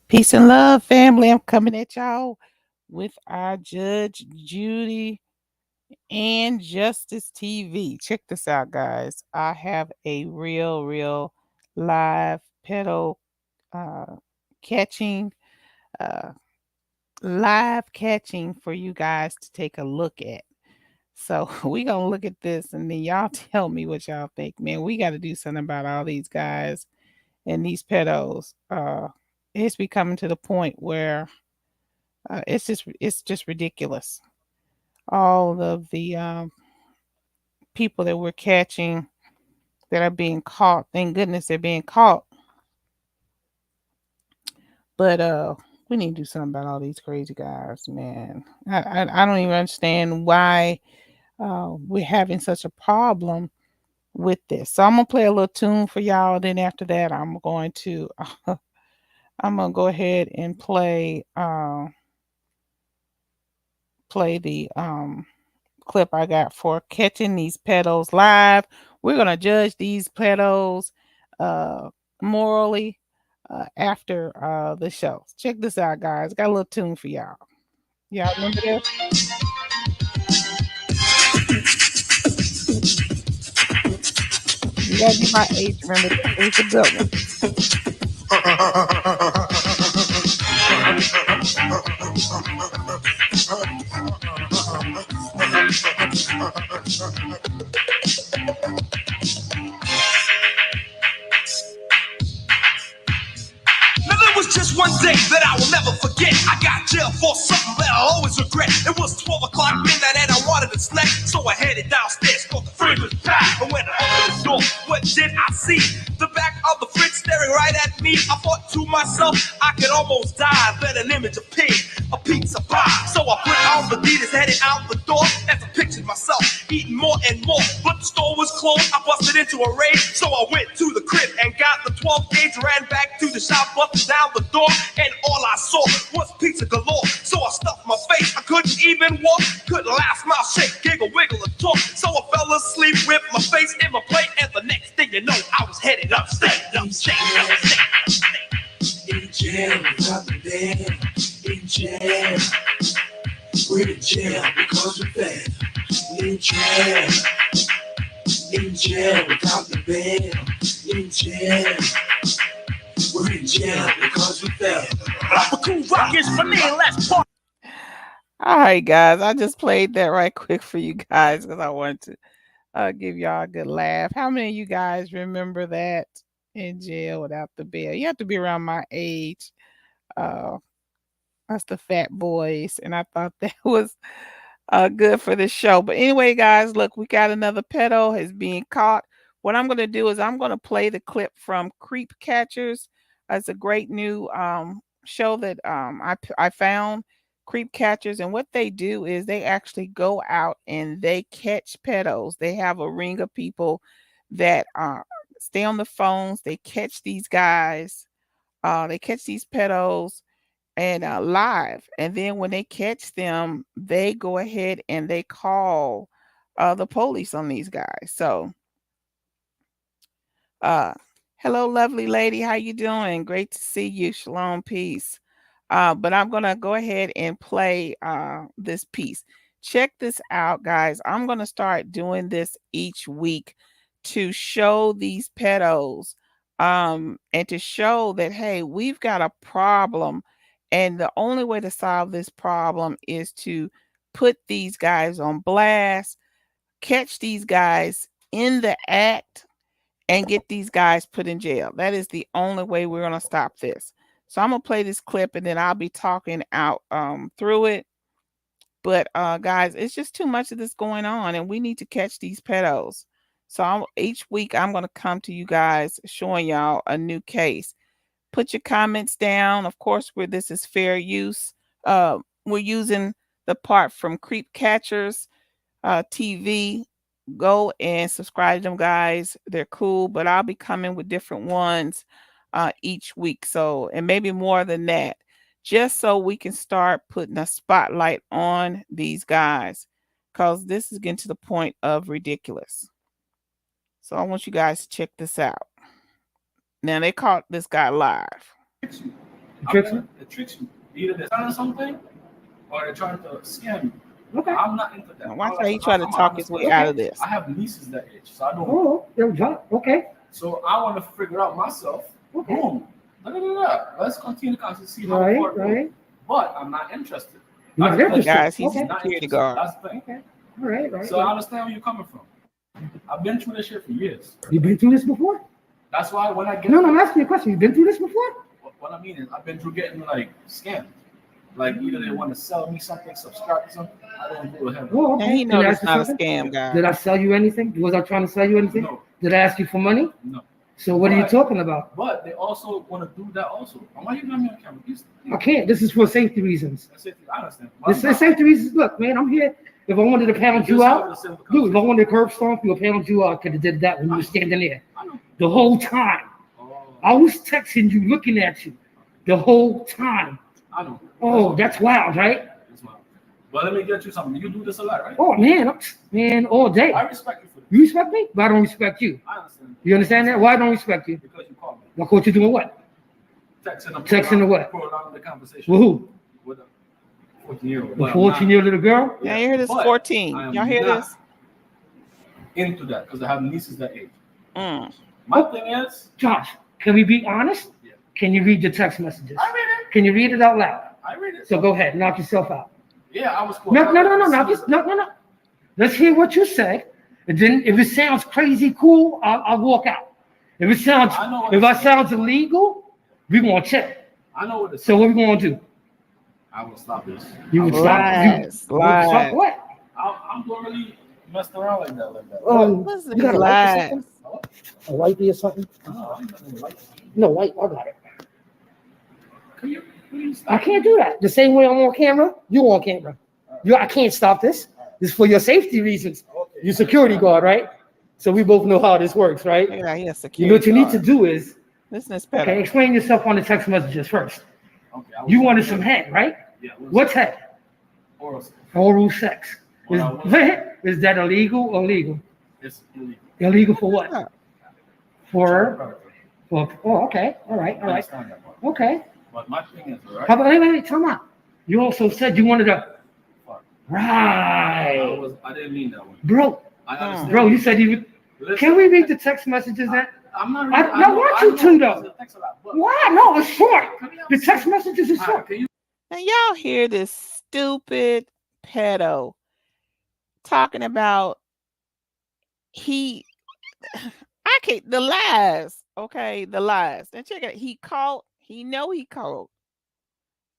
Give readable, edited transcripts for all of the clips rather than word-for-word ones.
Peace and love, family. I'm coming at y'all with our Judge Judy and Justice TV. Check this out, guys. I have a real live pedo uh, catching, uh, live catching for you guys to take a look at. So we gonna look at this and then y'all tell me what y'all think. Man, we got to do something about all these guys and these pedos. It's becoming to the point where it's just ridiculous. All of the people that we're catching that are being caught. Thank goodness they're being caught. But we need to do something about all these crazy guys, man. I don't even understand why we're having such a problem with this. So I'm gonna play a little tune for y'all. Then after that, I'm going to I'm gonna go ahead and play the clip I got for catching these pedos live. We're gonna judge these pedos uh morally after the show. Check this out, guys. Got a little tune for y'all. Y'all remember this? You gotta be my age. Remember this? It's a good one. Now there was just one day that I will never forget. I got jailed for something that I'll always regret. It was 12 o'clock midnight and I wanted a snack, so I headed downstairs, thought the fridge was packed. And when I opened the door, what did I see? The back of the fridge staring right at me. I thought to myself, I could almost die. Then an image of pig, a pizza pie. So I put on the Adidas, headed out the door as I pictured myself eating more and more. But the store was closed, I busted into a rage. So I went to the crib and got the 12 gauge, ran back to the shop, busted down the door, and all I saw was pizza galore. So I stuffed my face, I couldn't even walk, couldn't laugh, smile, shake, giggle, wiggle, and talk. So I fell asleep with my face in my plate, and the next thing you know, I was headed upstate. In jail, without the bed. In jail, we're in jail because we're fed. In jail, without the bed. In jail. We're in jail because we fell. The cool rock is for me, let's part. All right, guys. I just played that right quick for you guys because I wanted to give y'all a good laugh. How many of you guys remember that in jail without the bail? You have to be around my age. Uh, that's the fat boys, and I thought that was good for the show. But anyway, guys, look, we got another pedo is being caught. What I'm going to do is I'm going to play the clip from Creep Catchers. It's a great new show that I found, Creep Catchers, and what they do is they actually go out and they catch pedos. They have a ring of people that stay on the phones. They catch these guys. They catch these pedos and live. And then when they catch them, they go ahead and they call the police on these guys. So, uh, hello, lovely lady, how you doing? Great to see you. Shalom, peace. But I'm gonna go ahead and play this piece. Check this out, guys. I'm gonna start doing this each week to show these pedos and to show that hey, we've got a problem, and the only way to solve this problem is to put these guys on blast, catch these guys in the act, and get these guys put in jail. That is the only way we're going to stop this. So I'm going to play this clip and then I'll be talking out through it. But guys, it's just too much of this going on and we need to catch these pedos. So each week I'm going to come to you guys showing y'all a new case. Put your comments down. Of course, where this is fair use. We're using the part from Creep Catchers TV. Go and subscribe to them, guys. They're cool, but I'll be coming with different ones each week. So, and maybe more than that, just so we can start putting a spotlight on these guys, because this is getting to the point of ridiculous. So I want you guys to check this out. Now they caught this guy live. It tricks you. It tricks you. Either they're selling something or they're trying to scam you. Okay. I'm not into that. Watch how he try to talk his way out of this. I have nieces that age, so I don't. Oh, okay. So I want to figure out myself. Okay. Boom. Let's continue to see how Right, far it goes. right. But I'm not interested. You're not That's the thing. interested. Guys, he's Okay. a Not security interested. guard. That's the thing. Okay. All right, right. So I understand where you're coming from. I've been through this shit for years. You've been through this before? That's why when I get No, I'm asking you a question. You've been through this before? what I mean is I've been through getting like scammed. Like either they want to sell me something, subscribe to something. I don't go ahead. Oh, And okay. he Can knows I it's ask you not a something? scam, guys. Did I sell you anything? Was I trying to sell you anything? No. Did I ask you for money? No. So what are you talking about? But they also want to do that also. Why you got me on camera? I can't. This is for safety reasons. That's it. I understand. This is safety reasons. Look, man, I'm here. If I wanted to pound you out, dude, if I wanted to curb stomp you or pound you out, I could have did that when you were standing there. The whole time. I was texting you, looking at you. The whole time. I know. Oh, that's wild, right? That's wild. But let me get you something. You do this a lot, right? Oh, man, all day. I respect you for this. You respect me, but I don't respect you. I understand. You understand that? Why I don't respect you? Because you called me. I caught you doing what? Texting to what? Prolong the conversation. With who? With a 14-year-old. A 14-year-old little girl? Y'all hear this? But 14. I am Y'all hear not this? Into that because I have nieces that age. Mm. My thing is, Josh, can we be honest? Yeah. Can you read your text messages? I read it. Can you read it out loud? I read it. So go ahead, knock yourself out. Yeah, I was. No. Let's hear what you said, and then if it sounds crazy cool, I'll walk out. If it sounds, if it sounds illegal, we gonna check. I know what it's. So what we gonna do? I will stop this. You would stop. Stop what? I'm not really messed around like that. What's You got a light or something? A wipey or something? No, I'm not gonna like it. No, white. I got it. Can you please stop? I can't do that. The same way I'm on camera, you on camera. I can't stop this. This is for your safety reasons. Okay. You're security guard, right? So we both know how this works, right? Yeah, he a You know security what you need to guard. do is, Listen to Pedo. okay, explain yourself on the text messages first. Okay, You wanted some head, right? Yeah. What's head? Oral sex. Oral sex. Is, Well, I is that illegal or legal? It's illegal. Illegal for what? Yeah. For oh, okay, all right. I understand that part. Okay. But my thing is, right? How about wait, time out. You also said you wanted a Fuck. right, I didn't mean that one. bro. I understand. Bro, you said you. Listen, Can we read the text messages? That I'm not. I want you to, though. It takes a lot, but- why? No, it's short. Can we have The some- text messages is All right, short. can you Now y'all hear this stupid pedo talking about I can't the lies. Okay, the lies. Now check it. He know he called.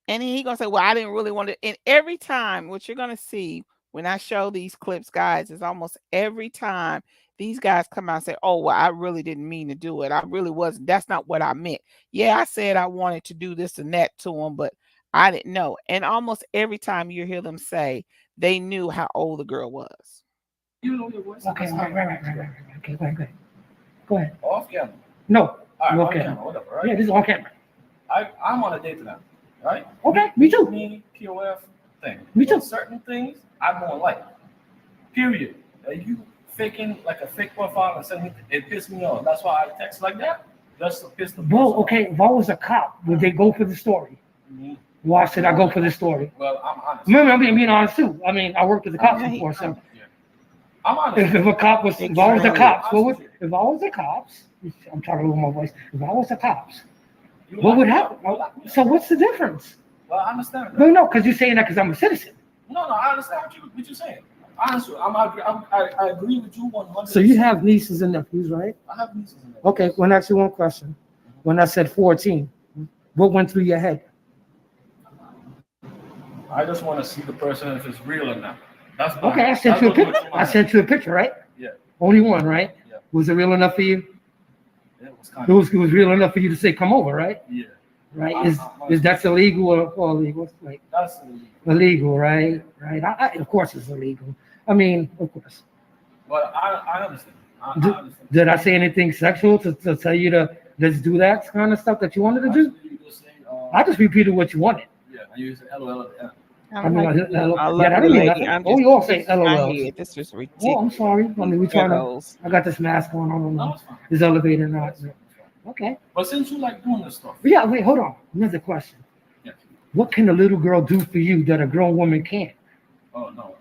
And he gonna say, well, I didn't really want to. And every time, what you're gonna see when I show these clips, guys, is almost every time these guys come out and say, oh, well, I really didn't mean to do it. I really wasn't. That's not what I meant. Yeah, I said I wanted to do this and that to him, but I didn't know. And almost every time you hear them say they knew how old the girl was. know your voice? Okay, right. Okay, go ahead. Off camera. No, All right, no on camera. camera, whatever, right? Yeah, this is on camera. I'm on a date tonight, right? Okay, me too. Me, POF thing. Me too. But certain things I don't like. Period. Are you faking like a fake profile and sending it pissed me off. That's why I text like that. Just to piss the person Bro, off. okay, if I was a cop, would they go for the story? Mhm. Why should I go for the story? Well, I'm honest. Remember, I'm being honest too. I mean, I worked with the cops before, so Yeah. I'm honest. if a cop was, if I was the cops, what would, if I was the cops, I'm trying to lower my voice. If I was the cops, You what like would me happen? up. You like me up. So what's the difference? Well, I understand that. No, because you're saying that because I'm a citizen. No, I understand what you're saying. Honestly, I agree with you 100%. So you have nieces and nephews, right? I have nieces in there. Okay, well, ask you one question. When I said 14, what went through your head? I just want to see the person if it's real or not. That's my, Okay, I sent you a picture. I sent you a picture, right? Yeah. Only one, right? Yeah. Was it real enough for you? It was kind It was real enough for you to say, come over, right? Yeah. Right? Is that illegal or illegal? Like That's illegal, right? Right. Of course it's illegal. I mean, of course. Well, I understand. I understand. Did I say anything sexual to tell you to let's do that kind of stuff that you wanted to do? Actually, you just say, I just repeated what you wanted. yeah, and you say LOL at the end. I mean, I yeah, love that the didn't mean lady. nothing. I'm Oh, just you all say shaking my LOL. head. This was Oh, ridiculous. I'm sorry. I mean, we trying to. Pedos. I got this mask on. I don't know. No, it's fine. This elevator not. Okay. But since you like doing this stuff, Yeah, wait, hold on. Another question. yeah. What can a little girl do for you that a grown woman can't? Oh no.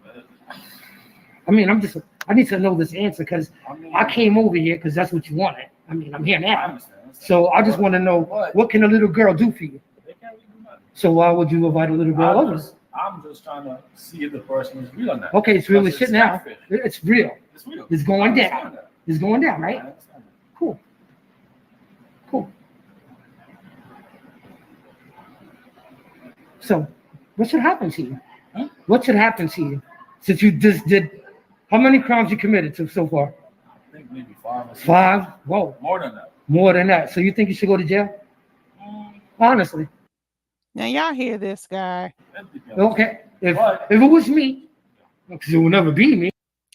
I mean, I need to know this answer because I mean, I came over here because that's what you wanted. I mean, I'm here I now. understand. So I just want to know what can a little girl do for you? They can't really do nothing. So why would you invite a little girl over? I'm just trying to see if the person is real or not. Okay, it's really Because shit now. catfish. It's real. It's real. It's going I understand down. that. It's going down, I right? understand that. Cool. So, what should happen to you? Huh? What should happen to you since you just did? How many crimes you committed to so far? I think maybe 5 or 6. 5. Whoa, More than that. more than that. So you think you should go to jail? Honestly, Now y'all hear this guy. That depends. okay. But- If it was me, because it will never be me.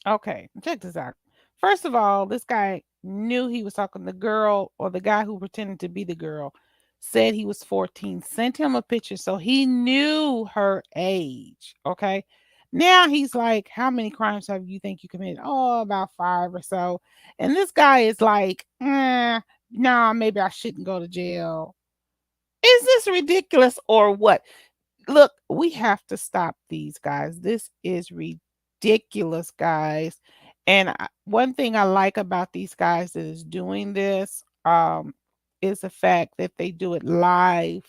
Okay, check this out. First of all, this guy knew he was talking to the girl, or the guy who pretended to be the girl said he was 14, sent him a picture, so he knew her age. Okay. Now he's like, how many crimes have you think you committed? Oh, about 5 or so. And this guy is like, nah, maybe I shouldn't go to jail. Is this ridiculous or what? Look, we have to stop these guys. This is ridiculous, guys. And one thing I like about these guys that is doing this is the fact that they do it live,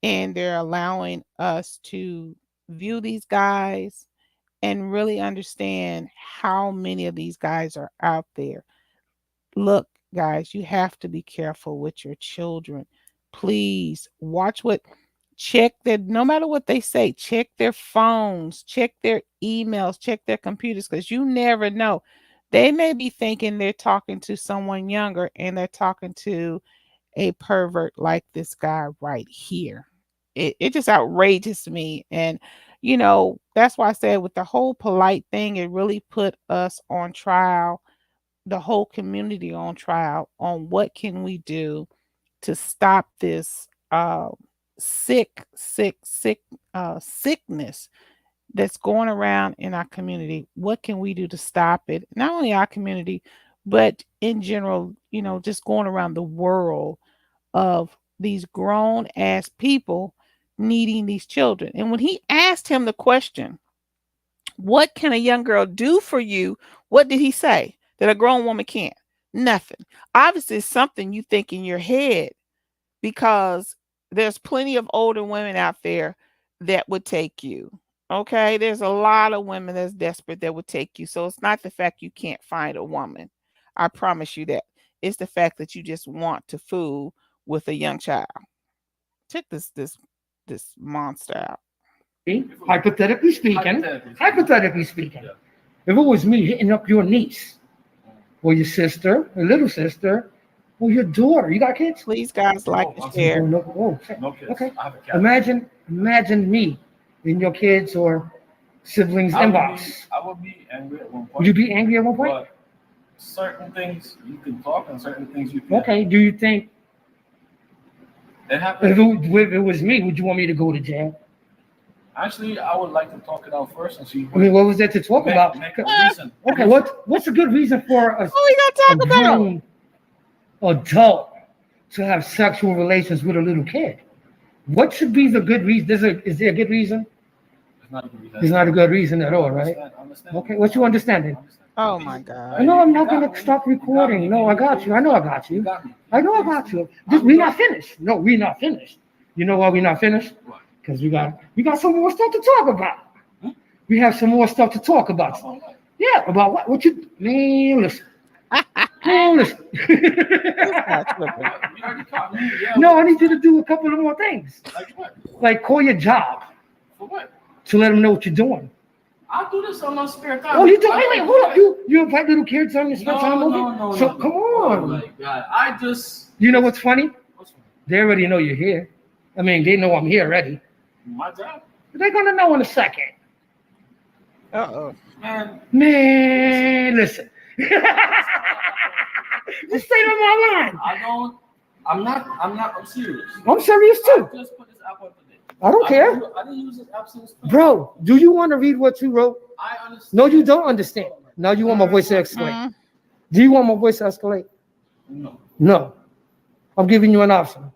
and they're allowing us to view these guys and really understand how many of these guys are out there. Look, guys, you have to be careful with your children. Please watch what check their, no matter what they say, check their phones, check their emails, check their computers, because you never know. They may be thinking they're talking to someone younger and they're talking to a pervert like this guy right here. It just outrageous to me. And that's why I said with the whole polite thing, it really put us on trial, the whole community on trial, on what can we do to stop this sickness that's going around in our community. What can we do to stop it? Not only our community, but in general, just going around the world, of these grown ass people needing these children. And when he asked him the question, what can a young girl do for you? What did he say that a grown woman can't? Nothing. Obviously, it's something you think in your head, because there's plenty of older women out there that would take you. Okay. There's a lot of women that's desperate that would take you. So it's not the fact you can't find a woman. I promise you that. It's the fact that you just want to fool with a young child. Check this monster out. Hypothetically speaking, Yeah. if it was me hitting up your niece or your sister, your little sister, or your daughter, you got kids? Please, guys, like Oh, and share. No, No kids. okay. I have a cat. Imagine me in your kids or siblings inbox. I would be angry at one point. Would you be angry at one point? But certain things you can talk and certain things you can't. Okay. Do you think It if happens. it was me, would you want me to go to jail? Actually, I would like to talk it out first and see. I mean, what was there to talk about? Make a reason. Okay, what's a good reason for a What we gonna talk about? grown adult to have sexual relations with a little kid? What should be the good reason? Is there a good reason? It's not a good reason. There's not a good reason at all, right? Understand. Okay, what's your understanding? Oh my God. I know I'm not gonna stop recording. No, I got you. I know I got You you. got me. I know I got you. We're not finished. No, we're not finished. You know why we're not finished? What? Because we got some more stuff to talk about. We have some more stuff to talk about. Yeah, about what? What you man? Listen. Man, listen. That's flipping. You already caught me. Yeah. No, I need you to do a couple of more things. Like what? Like call your job For what? to let them know what you're doing. I'll do this on my spare time. Oh, you do? Wait, hold up. You invite little kids on your spare time movie? No. So come on. Oh my God. I just. You know what's funny? What's They already know you're here. I mean, they know I'm here already. my job? They're gonna know in a second. Uh-oh. Man, listen. Just stay on my line. I'm serious. I'm serious too. I just put this app on today. I don't care. I didn't use this app since. Bro, do you want to read what you wrote? I understand. No, you don't understand. Now you want my voice to escalate. Mm. Do you want my voice to escalate? No. No. I'm giving you an option.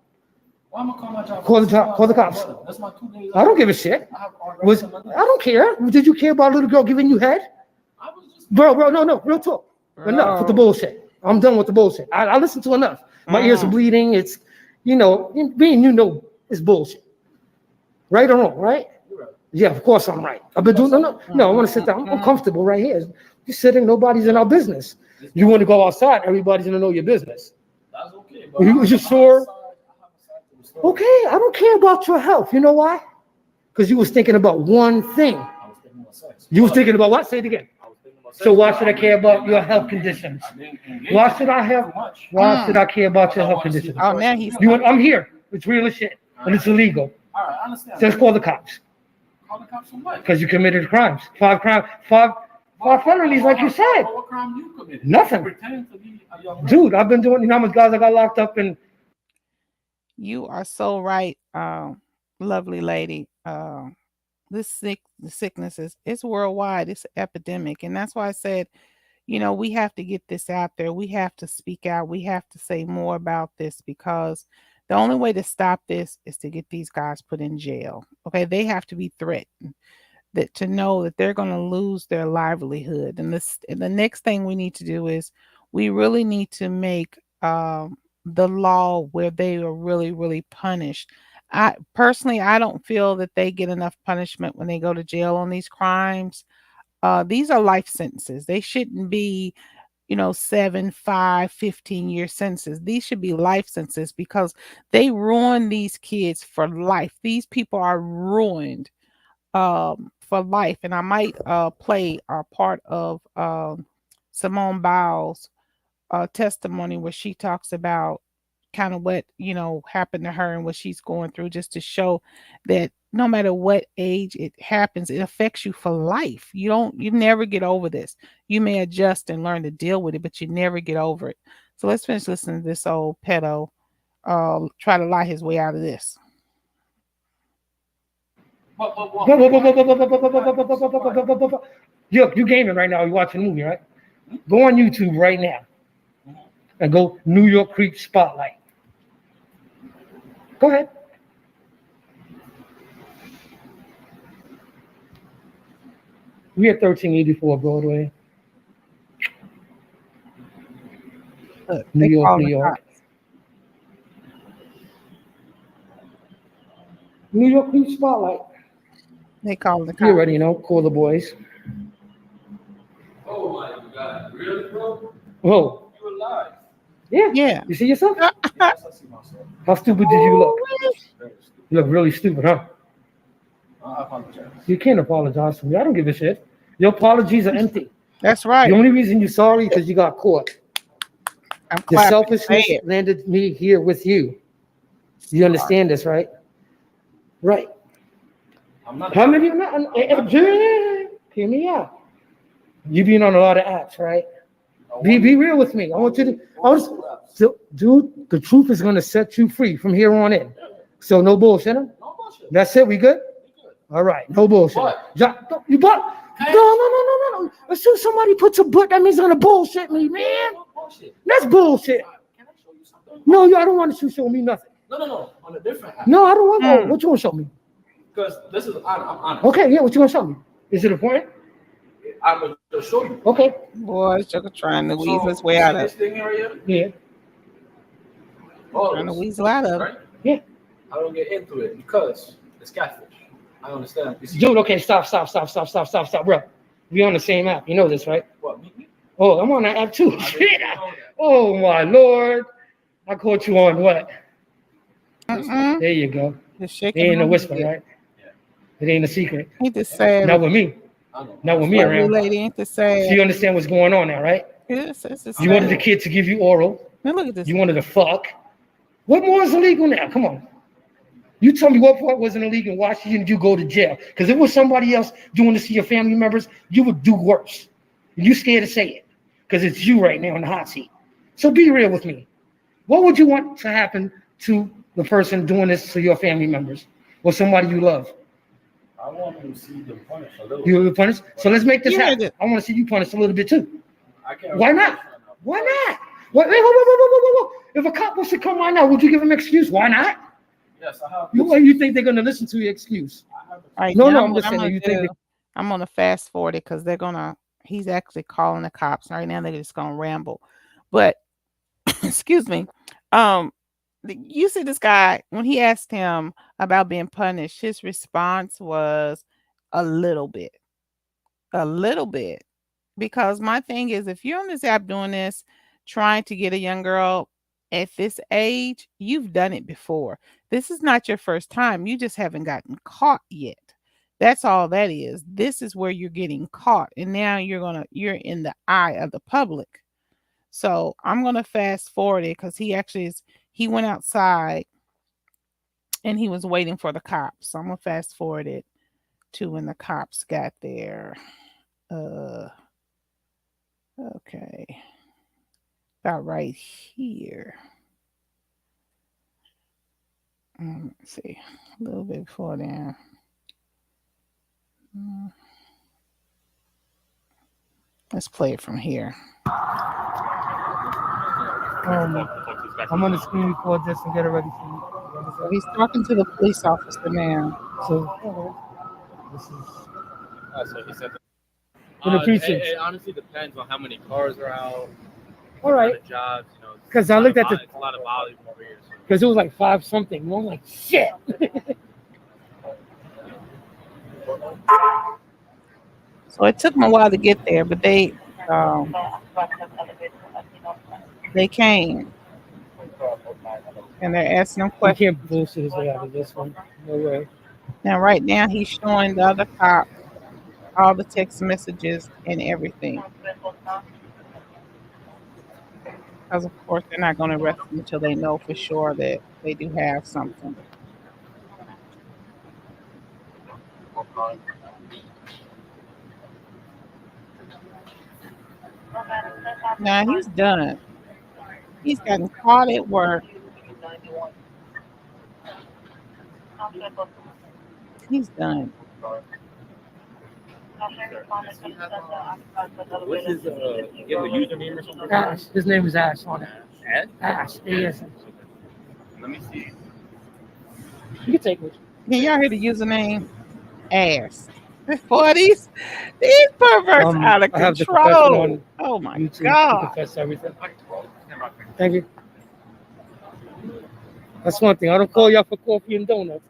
Why am I calling my job? Call the cops. That's my 2 days. I don't give a shit. I have I don't care. Did you care about a little girl giving you head? I was just Bro, no, real talk. Enough with the bullshit. I'm done with the bullshit. I listened to enough. My ears are bleeding. It's, it's bullshit. Right or wrong, right? Yeah, of course I'm right. I've been doing, no, I want to sit down. I'm comfortable right here. You're sitting, nobody's in our business. You want to go outside, everybody's going to know your business. That's okay. You sure? Okay, I don't care about your health. You know why? Because you was thinking about one thing. I was thinking about sex. You was thinking about what? Say it again. I was thinking about sex. So why should I care about your health conditions? Why should I care about your health conditions? Oh, now he's. I'm here. It's real as shit, and it's illegal. All right, I understand. Just call the cops. Call the cops for what? Because you committed crimes. Five felonies, like you said. What crime you committed? Nothing. Pretending to be a young man. Dude, I've been doing, you know how much guys I got locked up in? You are so right, lovely lady. The sickness it's worldwide. It's an epidemic, and that's why I said, we have to get this out there. We have to speak out. We have to say more about this, because the only way to stop this is to get these guys put in jail. Okay, they have to be threatened, that to know that they're going to lose their livelihood. And the next thing we need to do is we really need to make the law where they are really, really punished. I personally, I don't feel that they get enough punishment when they go to jail on these crimes. These are life sentences. They shouldn't be, 7, 5, 15-year sentences. These should be life sentences, because they ruin these kids for life. These people are ruined for life. And I might play a part of Simone Biles' testimony, where she talks about kind of what happened to her and what she's going through, just to show that no matter what age it happens, it affects you for life. You never get over this. You may adjust and learn to deal with it, but you never get over it. So let's finish listening to this old pedo try to lie his way out of this. You gaming right now. You're watching a movie, right? Go on YouTube right now and go New York Creep Spotlight. Go ahead. We at 1384 Broadway. New York, New York. New York Creep Spotlight. They call the cops. You already know. Call the boys. Oh my God! Really, bro? Whoa. You alive? Yeah. You see yourself? Yes, I see myself. How stupid did you look? Very stupid. You look really stupid, huh? I apologize. You can't apologize to me. I don't give a shit. Your apologies are empty. That's right. The only reason you're sorry is because you got caught. I'm The clapping. selfishness Say it. landed me here with you. You understand this, right? Right. I'm not. How many? Hear me out. You been on a lot of apps, right? Be real with me. I want you to. Dude, the truth is gonna set you free from here on in. So no bullshit. No bullshit. That's it. We good? All right. No bullshit. You but. No. As soon as somebody puts a but, that means they're gonna bullshit me, man. That's bullshit. Can I show you something? No, I don't want you to show me nothing. No. On a different app. No, I don't want. What you want to show me? Because this is I'm honest. Okay, yeah. What you want to show me? Is it important? I'm gonna just show you. Okay. Boy, Sugar trying to weasel his way out of this it. thing area. Yeah. Trying to weasel out of it. Right? Yeah. I don't get into it because it's catfish. I understand. Dude, okay, stop, bro. We on the same app. You know this, right? What? Me? Oh, I'm on that app too. I Shit. didn't know that. Oh my Lord. I caught you on what? Mm-mm. There you go. Just It shaking ain't a my whisper, head. right? It ain't a secret. Ain't this sad? Not with me. I know. Not with me Lovely around. lady, ain't this So sad? you understand what's going on now, right? Yes, this is You wanted the sad. kid to give you oral. Now look at this. You wanted to fuck. What more is illegal now? Come on. You tell me what part wasn't illegal and why shouldn't you go to jail? Because if it was somebody else doing this to your family members, you would do worse. And you scared to say it because it's you right now in the hot seat. So be real with me. What would you want to happen to the person doing this to your family members or somebody you love? I want to see them punished a little. You will be punished? So let's make this You happen. heard it. I want to see you punished a little bit too. I can't. Why not? Why not? Wait, whoa. If a cop was to come right now, would you give him an excuse? Why not? Yes, I have. You think they're gonna listen to your excuse? I have. All right, No, now I'm what just I'm saying. gonna You think do, I'm gonna fast forward it because he's actually calling the cops. Right now they're just gonna ramble. But excuse me. Um you see this guy when he asked him about being punished, his response was a little bit. A little bit. Because my thing is if you're on this app doing this, trying to get a young girl at this age, you've done it before. This is not your first time. You just haven't gotten caught yet. That's all that is. This is where you're getting caught. And now you're in the eye of the public. So I'm gonna fast forward it because he went outside and he was waiting for the cops. So I'm gonna fast forward it to when the cops got there. Uh okay. About right here. Let's see. A little bit before then. Mm, Let's play it from here. I'm on the screen record this and get it ready for you. So he's talking to the police officer now. So this is So he said. in the It, precincts. it honestly depends on how many cars are out, All right, the jobs. You know, because I looked at it's a lot of volume over here. So. because it was like 5 something. And I'm like, shit. So it took them a while to get there, but they came and they're asking them You questions. can't bullshit his way out of this one. No way. Now, right now, he's showing the other cop all the text messages and everything. Because, of course, they're not going to arrest them until they know for sure that they do have something. Now, he's done. He's gotten caught at work. He's done. What's his you have a username or something? Ash. His name is Ash on it. Ed? Ash. Yes. Let me see. You can take it. Can y'all hear the username? Ass. Boy, these perverts out of I have the control. confession on Oh my YouTube to God. confess everything. Thank you. That's one thing. I don't call y'all for coffee and donuts.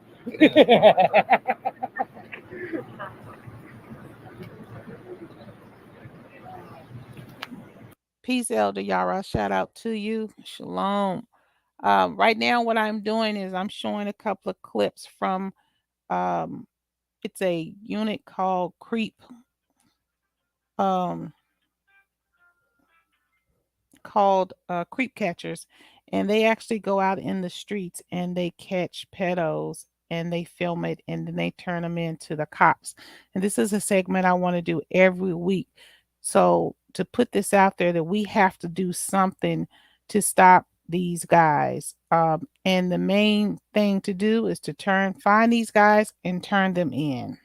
Peace, Elder Yara. Shout out to you. Shalom. Right now, what I'm doing is I'm showing a couple of clips from it's a unit called Creep. Called Creep Catchers, and they actually go out in the streets and they catch pedos and they film it and then they turn them into the cops. And this is a segment I want to do every week. So to put this out there that we have to do something to stop these guys. And the main thing to do is to find these guys and turn them in.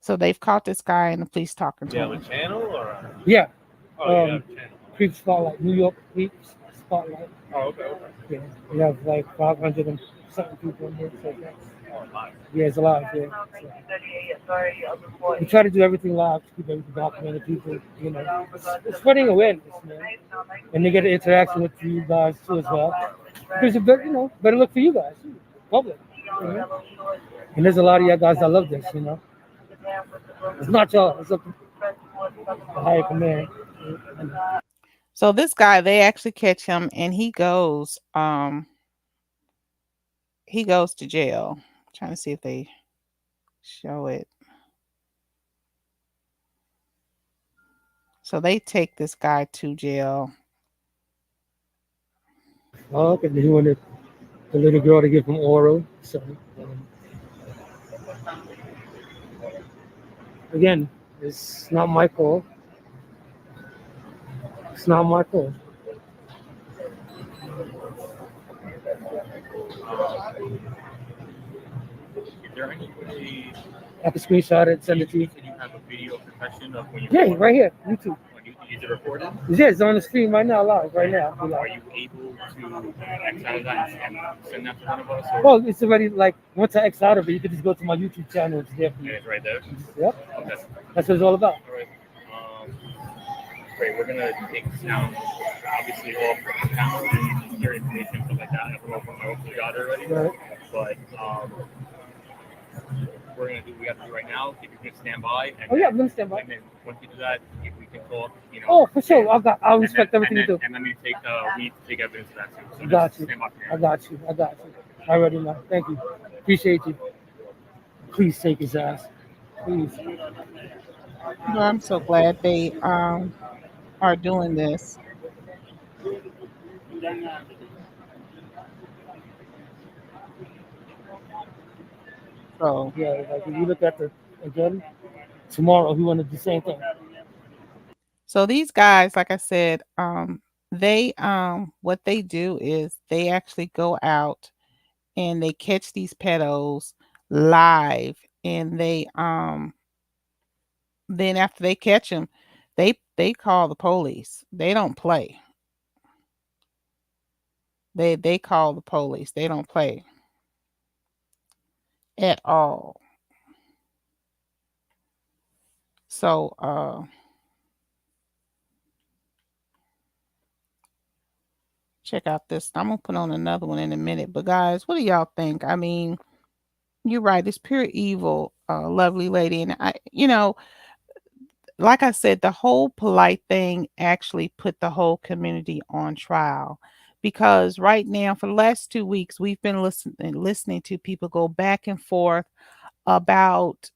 So they've caught this guy and the police talking to him. Do you have a channel or? Yeah. Oh, you have a channel. Creep Spotlight, New York Creeps Spotlight. Oh, okay. Yeah. We have like 500 and something people in here. So yeah, it's a lot. Yeah. So we try to do everything live to keep everything documented. People, you know, it's spreading awareness, man. And they get an interaction with you guys too as well. Because it's better, better look for you guys, public. You know? And there's a lot of y'all guys that love this, It's not y'all, it's up to the higher command. So this guy, they actually catch him and he goes to jail. I'm trying to see if they show it. So they take this guy to jail. Oh, okay. He wanted the little girl to give him oral. So again, it's not my call. It's not my call. Is there anybody? I can screenshot it, send it to you. Can you have a video confession of when you? Yeah, right here, YouTube. When you Is it recorded? Yeah, it's on the screen right now, live, right now. Are you able to X out of that and send that to one of us? Or? Well, it's already like once I X out of it, you can just go to my YouTube channel. It's there for And you. it's right there? Yep, Okay. that's what it's all about. All right. Um, Great. We're gonna take sound obviously off the camera and secure information and stuff like that. I don't know if we got it already, Right. but we're gonna do what we have to do right now. If you can stand by, and Oh yeah, I'm gonna stand by. and then once we do that, if we can talk, Oh, for sure. I'll and respect then everything you do. and then we need to take evidence of that too. So Got just you. stand by for I now. got you. I got you. I already know. Thank you. Appreciate you. Please take his ass. Please. Well, I'm so glad they are doing this. So Yeah, like if you look at the again tomorrow, he want to do the same thing. so these guys, like I said, they what they do is they actually go out and they catch these pedos live, and they then after they catch them, they call the police. They don't play. They call the police. They don't play at all. So check out this. I'm gonna put on another one in a minute. But guys, what do y'all think? I mean, you're right. It's pure evil, lovely lady. And like I said, the whole polite thing actually put the whole community on trial, because right now for the last 2 weeks we've been listening to people go back and forth about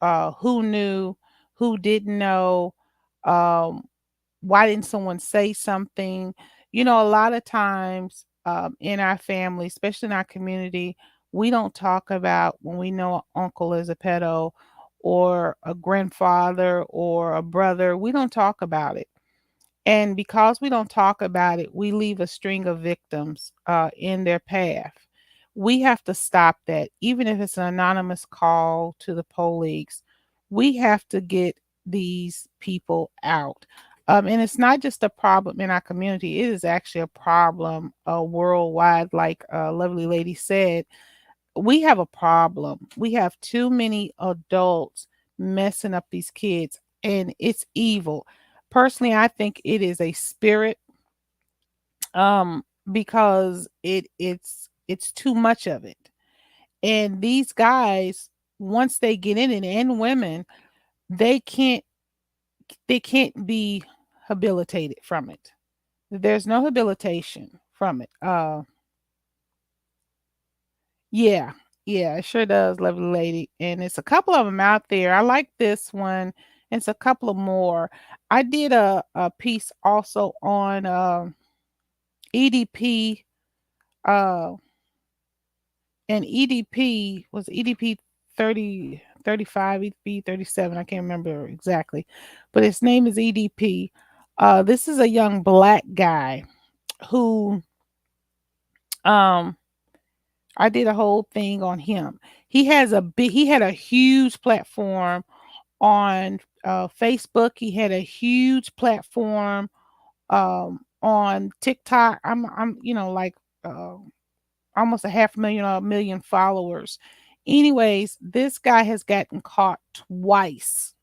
who knew, who didn't know, um, why didn't someone say something? A lot of times in our family, especially in our community, we don't talk about when we know an uncle is a pedo or a grandfather or a brother. We don't talk about it. And because we don't talk about it, we leave a string of victims in their path. We have to stop that. Even if it's an anonymous call to the police, we have to get these people out. And it's not just a problem in our community, it is actually a problem worldwide. Like Lovely Lady said, we have a problem. We have too many adults messing up these kids, and it's evil. Personally, I think it is a spirit, because it's too much of it. And these guys, once they get in it, and women, they can't they can't be habilitated from it. There's no habilitation from it. Yeah, yeah, it sure does, lovely lady. And it's a couple of them out there. I like this one. It's a couple of more. I did a piece also on EDP, uh, and EDP was EDP 30, 35, EDP 37. I can't remember exactly, but his name is EDP. This is a young black guy who um I did a whole thing on him. He had a huge platform on Facebook. He had a huge platform on TikTok. I'm like uh, almost a half million or a million followers. Anyways, this guy has gotten caught twice.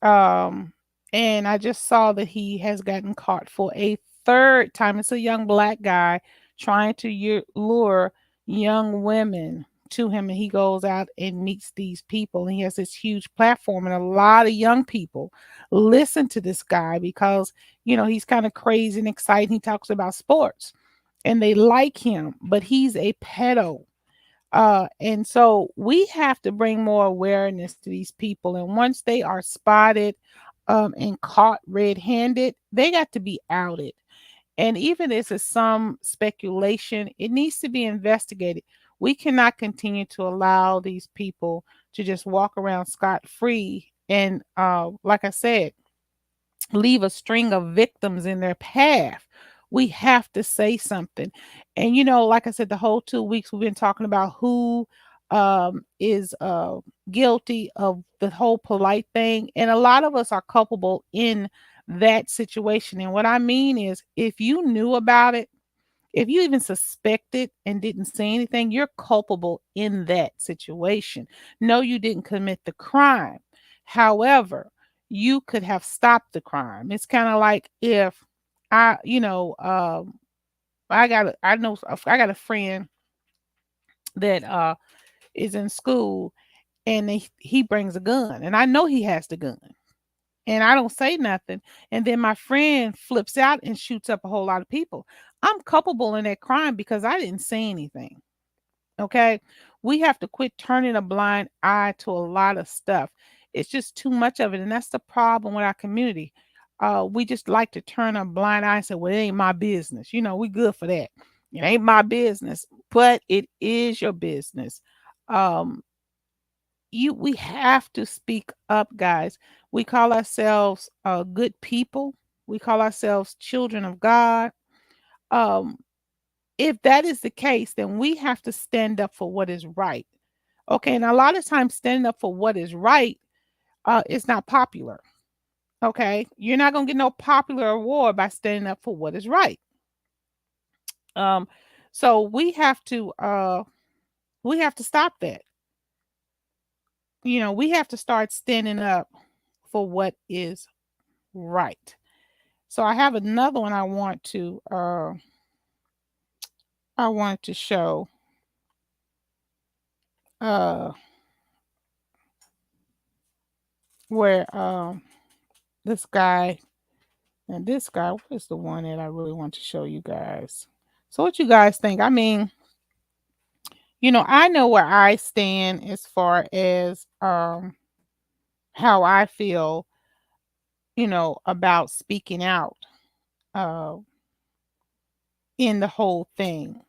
Um, and I just saw that he has gotten caught for a third time. It's a young black guy trying to lure young women to him, and he goes out and meets these people, and he has this huge platform, and a lot of young people listen to this guy because he's kind of crazy and exciting. He talks about sports, and they like him, but he's a pedo. And so we have to bring more awareness to these people. And once they are spotted and caught red-handed, they got to be outed. And even if it's some speculation, it needs to be investigated. We cannot continue to allow these people to just walk around scot-free. And like I said, leave a string of victims in their path. We have to say something. And like I said, the whole 2 weeks we've been talking about who is guilty of the whole polite thing. And a lot of us are culpable in that situation. And what I mean is, if you knew about it, if you even suspected and didn't say anything, you're culpable in that situation. No, you didn't commit the crime. However, you could have stopped the crime. It's kind of like if I, I got a friend that is in school, and he brings a gun, and I know he has the gun, and I don't say nothing, and then my friend flips out and shoots up a whole lot of people. I'm culpable in that crime because I didn't say anything. Okay. We have to quit turning a blind eye to a lot of stuff. It's just too much of it. And that's the problem with our community. We just like to turn a blind eye and say, well, it ain't my business. We good for that. It ain't my business, but it is your business. Um, we have to speak up, guys. We call ourselves good people. We call ourselves children of God. Um, if that is the case, then we have to stand up for what is right. Okay, and a lot of times standing up for what is right is not popular. Okay, you're not gonna get no popular award by standing up for what is right. Um, so we have to stop that. We have to start standing up for what is right. So I have another one I want to show uh where this guy and this guy, what is the one that I really want to show you guys? So what you guys think? I mean, I know where I stand as far as how I feel, about speaking out uh in the whole thing.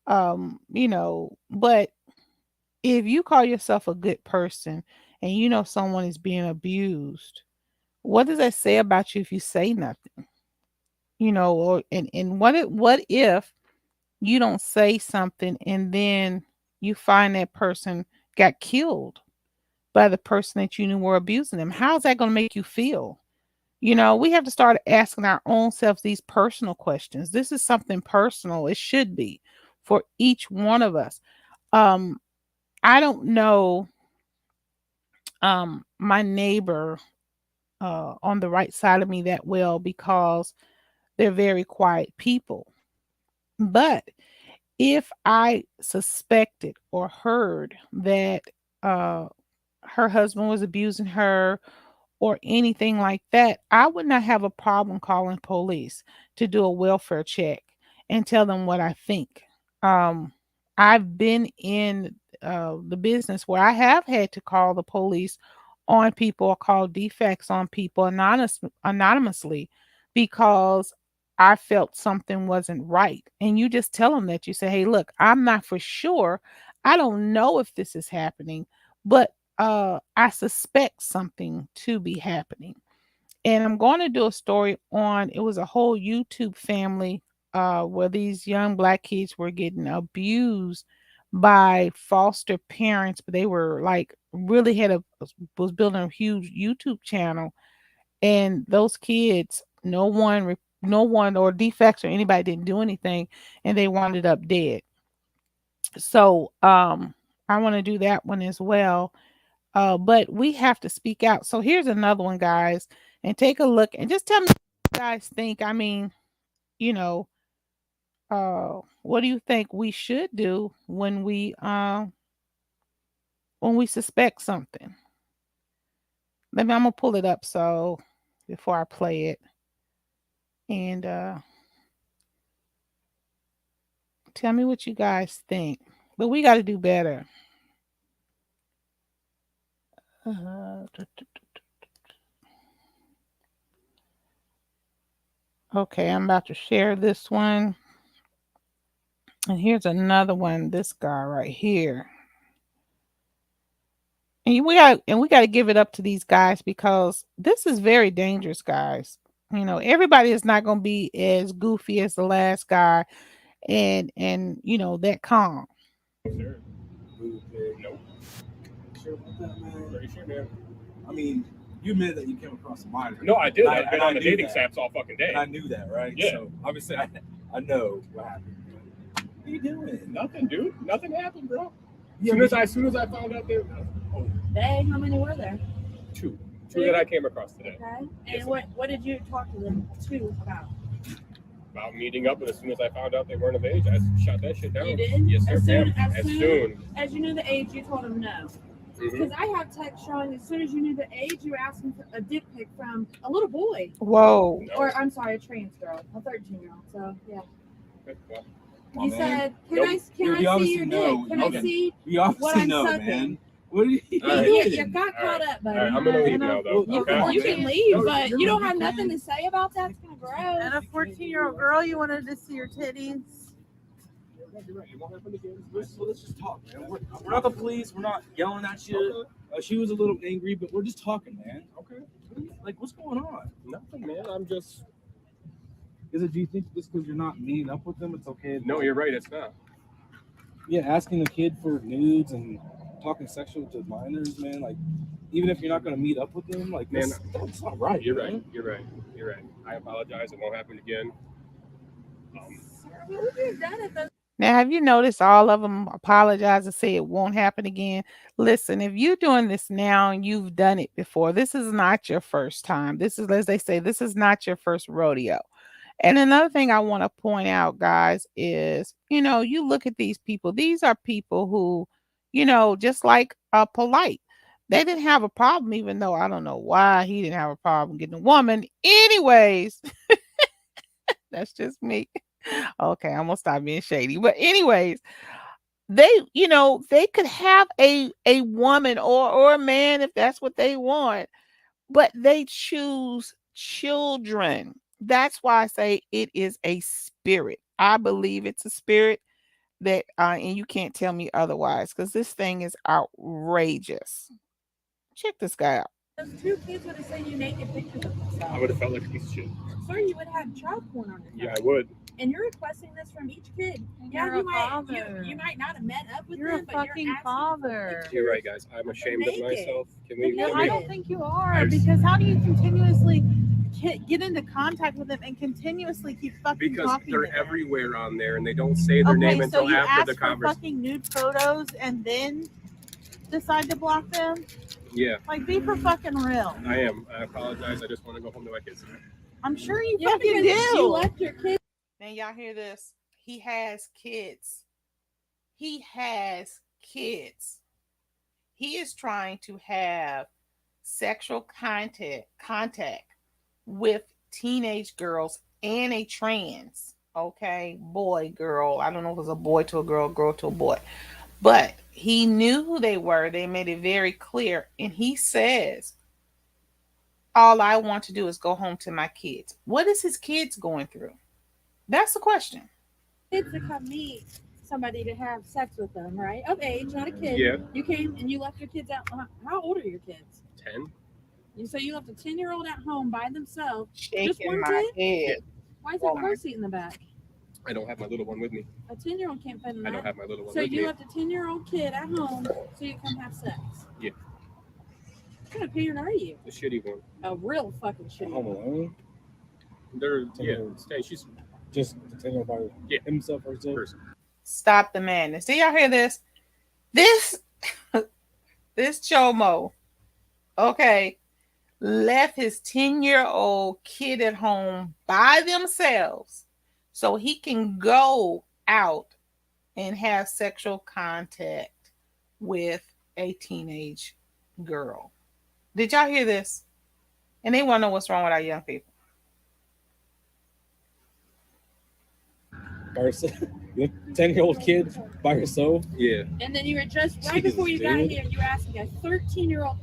But if you call yourself a good person and you know someone is being abused, what does that say about you if you say nothing? Or and what if you don't say something and then you find that person got killed by the person that you knew were abusing them? How's that going to make you feel? We have to start asking our own selves these personal questions. This is something personal. It should be for each one of us. Um, I don't know my neighbor on the right side of me that well because they're very quiet people. But if I suspected or heard that uh, her husband was abusing her or anything like that, I would not have a problem calling police to do a welfare check and tell them what I think. Um, I've been in the business where I have had to call the police on people or call defects on people anonymously because I felt something wasn't right. And you just tell them that. You say, hey, look, I'm not for sure. I don't know if this is happening, but I suspect something to be happening. And I'm going to do a story on it was a whole YouTube family where these young black kids were getting abused by foster parents, but they were like really was building a huge YouTube channel, and those kids, no one or defects or anybody didn't do anything, and they wound up dead. So I want to do that one as well. But we have to speak out. So here's another one, guys, and take a look and just tell me what you guys think. I mean, you know, what do you think we should do when we suspect something? Maybe I'm gonna pull it up so before I play it and tell me what you guys think. But we got to do better. Okay, I'm about to share this one. And here's another one, this guy right here. And we got to give it up to these guys because this is very dangerous, guys. Everybody is not going to be as goofy as the last guy and that calm. Sure. No. Sure about that, man. Pretty sure, man. I mean, You admitted that you came across a minor. No, I did. And I've been on the dating apps all fucking day. And I knew that, right? Yeah. So obviously, I know what happened. What are you doing? Nothing, dude. Nothing happened, bro. Yeah, As soon as I found out there, How many were there? two that I came across today. Okay. And Yes, what did you talk to them about? About meeting up, and as soon as I found out they weren't of age, I shut that shit down. You did? Yes, sir. As soon As as you knew the age, you told them no. Because I have text showing as soon as you knew the age, you were asking for a dick pic from a little boy. Whoa. No. Or I'm sorry, a trans girl, a 13-year-old. So yeah. Okay, well, You said, can I see your dick? Can I see We what obviously I'm know, sucking? man. What are you All right. doing? You got caught up, buddy. all right, I'm gonna leave now, though. You, Okay. you can leave, but you don't have nothing to say about that. It's gonna grow. And a 14-year-old girl, you wanted to see your titties. You're right. It won't happen again. Let's just talk, man. We're not the police. We're not yelling at you. She was a little angry, but we're just talking, man. Okay. Like, what's going on? Nothing, man. I'm just. Do you think just because you're not meeting up with them, it's okay? No, you're right. It's not. Yeah, asking a kid for nudes and talking sexual to minors, man. Like, even if you're not gonna meet up with them, like, Man, that's not right. You're man. right. You're right. You're right. I apologize. It won't happen again. We've done it though. Now, have you noticed all of them apologize and say it won't happen again? Listen, if you're doing this now and you've done it before, this is not your first time. This is, as they say, this is not your first rodeo. And another thing I want to point out, guys, is, you look at these people. These are people who, just like Polite. They didn't have a problem, even though I don't know why he didn't have a problem getting a woman. Anyways, that's just me. Okay, I'm gonna stop being shady. But anyways, they could have a woman or a man if that's what they want, but they choose children. That's why I say it is a spirit. I believe it's a spirit that and you can't tell me otherwise, because this thing is outrageous. Check this guy out. Those two kids would have sent you naked pictures of I themselves. would have felt like a piece of shit. Sir, you would have child porn on your Yeah, phone. I would. And you're requesting this from each kid. You're a father. You might not have met up with You're them, a but fucking you're asking father. for You're right, guys. I'm ashamed of naked. myself. Can we? No, Can I we don't think you are, because how do you continuously get into contact with them and continuously keep fucking because talking they're to them? everywhere on there and they don't say their name Okay, so until you after ask the for conversation. fucking nude photos and then decide to block them? Yeah, Like, be for fucking real. I am. I apologize. I just want to go home to my kids. I'm sure you Yeah, fucking because do. you left your kids. Now y'all hear this? He has kids. He has kids. He is trying to have sexual contact with teenage girls and a trans, okay, boy, girl. I don't know if it was a boy to a girl to a boy. But he knew who they were. They made it very clear. And he says, all I want to do is go home to my kids. What is his kids going through? That's the question. Kids to come meet somebody to have sex with them, right? Of age, not a kid. Yeah. You came and you left your kids out. How old are your kids? 10. So you left a 10-year-old at home by themselves. Shaking one my kid? head. Why is there a car seat in the back? I don't have my little one with me. A 10-year-old can't fit in that. I don't have my little one So with you me. left a 10-year-old kid at home so you come have sex? Yeah. What kind of parent are you? The shitty one. A real fucking shitty Home one. alone, They're Ten-year-old. stay. She's just taking by himself or herself. person. Stop the madness. Do y'all hear this? This Chomo, okay, left his 10-year-old kid at home by themselves so he can go out and have sexual contact with a teenage girl. Did y'all hear this? And they want to know what's wrong with our young people. By yourself, 10-year-old kid by yourself. Yeah. And then you were just right Jesus, before you got dude. here, you were asking a 13-year-old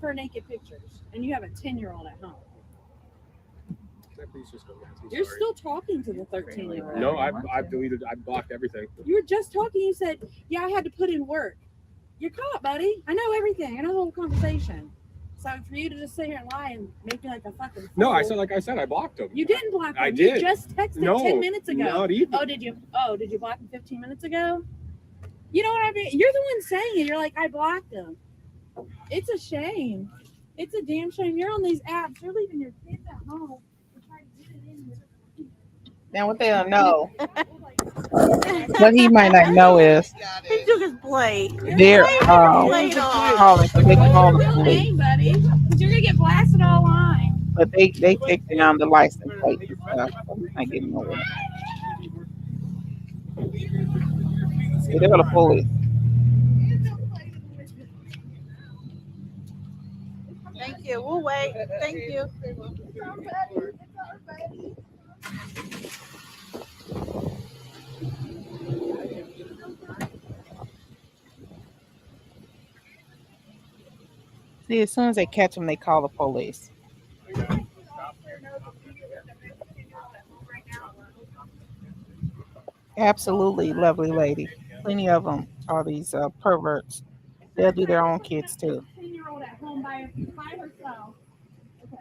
for naked pictures, and you have a 10-year-old at home. Can I please just go? I'm You're sorry. still talking to the 13-year-old. No, I've deleted. I blocked everything. You were just talking. You said, "Yeah, I had to put in work." You're caught, buddy. I know everything. I know the whole conversation. So for you to just sit here and lie and make me like a fucking fool, No, I said I blocked them. you didn't block him. I did. You just texted No, 10 minutes ago. not even. Oh, did you? Oh, did you block him 15 minutes ago? You know what I mean? You're the one saying it. You're like, I blocked him. It's a shame. It's a damn shame. You're on these apps. You're leaving your kids at home to try to get it in with. Now, what they don't know, what he might not know is He took his plate. they're Plate off. calling because they What's call your the real police, name, buddy? Because you're gonna get blasted online. but they take down the license plate and stuff, so he's not getting nowhere. See, they go to police. Thank you. We'll wait. Thank you. See, as soon as they catch him, they call the police. Absolutely, lovely lady. Plenty of them are these perverts. They'll do their own kids too. 10-year-old at home by herself. Okay.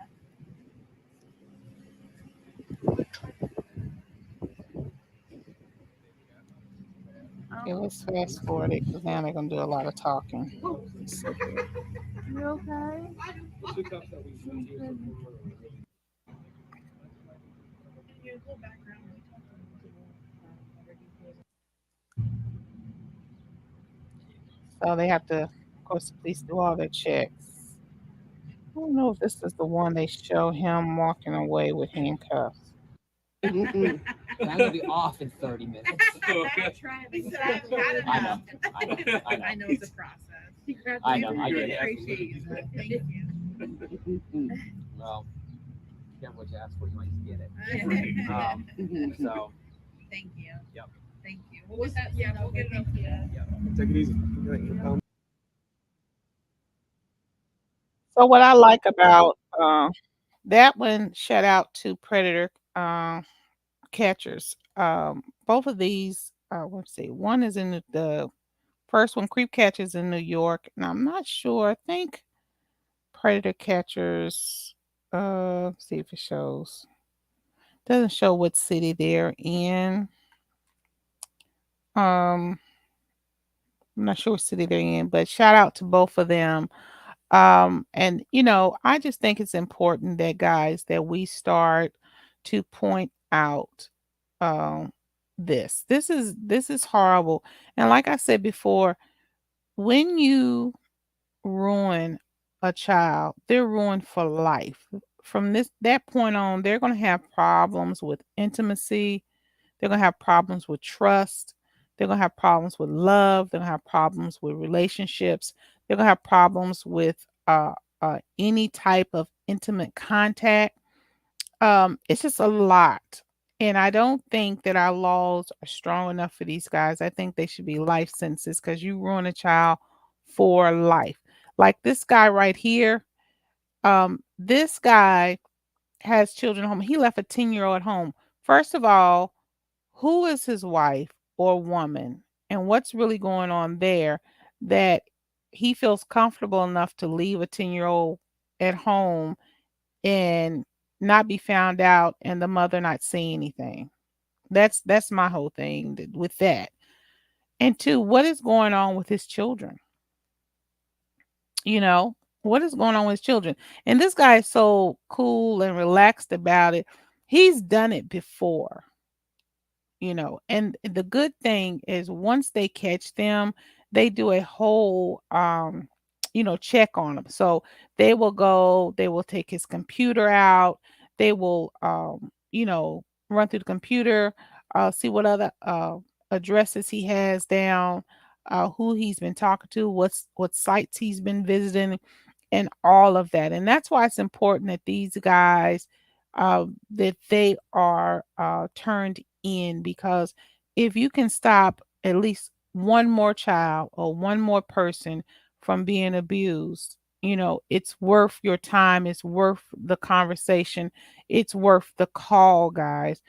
Okay, let's fast forward it because now they're gonna do a lot of talking. Let's see here. You okay? So they have to, of course, the police do all their checks. I don't know if this is the one they show him walking away with handcuffs. Mm-mm. I'm gonna be off in 30 minutes. I know. I know it's a process. I know. I get it. Appreciate you. Thank you. Well, careful what you ask for, you might just get it. So, Thank you. Yep. Thank you. What was that? Yeah, we'll get it up to you. Take it easy. So what I like about that one, shout out to Predator catchers. Both of these, let's see, one is in the first one, Creep Catchers in New York, and I'm not sure. I think Predator Catchers. Let's see if it shows. Doesn't show what city they're in. I'm not sure what city they're in, but shout out to both of them. And I just think it's important that guys that we start to point out um this is horrible. And like I said before, when you ruin a child, they're ruined for life. From this that point on, they're going to have problems with intimacy. They're going to have problems with trust. They're going to have problems with love. They're going to have problems with relationships. They're going to have problems with any type of intimate contact. It's just a lot. And I don't think that our laws are strong enough for these guys. I think they should be life sentences because you ruin a child for life. Like this guy right here, this guy has children at home. He left a 10-year-old at home. First of all, who is his wife or woman? And what's really going on there that he feels comfortable enough to leave a 10-year-old at home and not be found out and the mother not see anything? That's my whole thing with that. And two, what is going on with his children? You know, what is going on with his children? And this guy is so cool and relaxed about it. He's done it before. And the good thing is once they catch them, they do a whole check on them. So they will take his computer out, they will run through the computer, see what other addresses he has down, who he's been talking to, what sites he's been visiting, and all of that. And that's why it's important that these guys that they are turned in, because if you can stop at least one more child or one more person from being abused, it's worth your time, it's worth the conversation, it's worth the call, guys.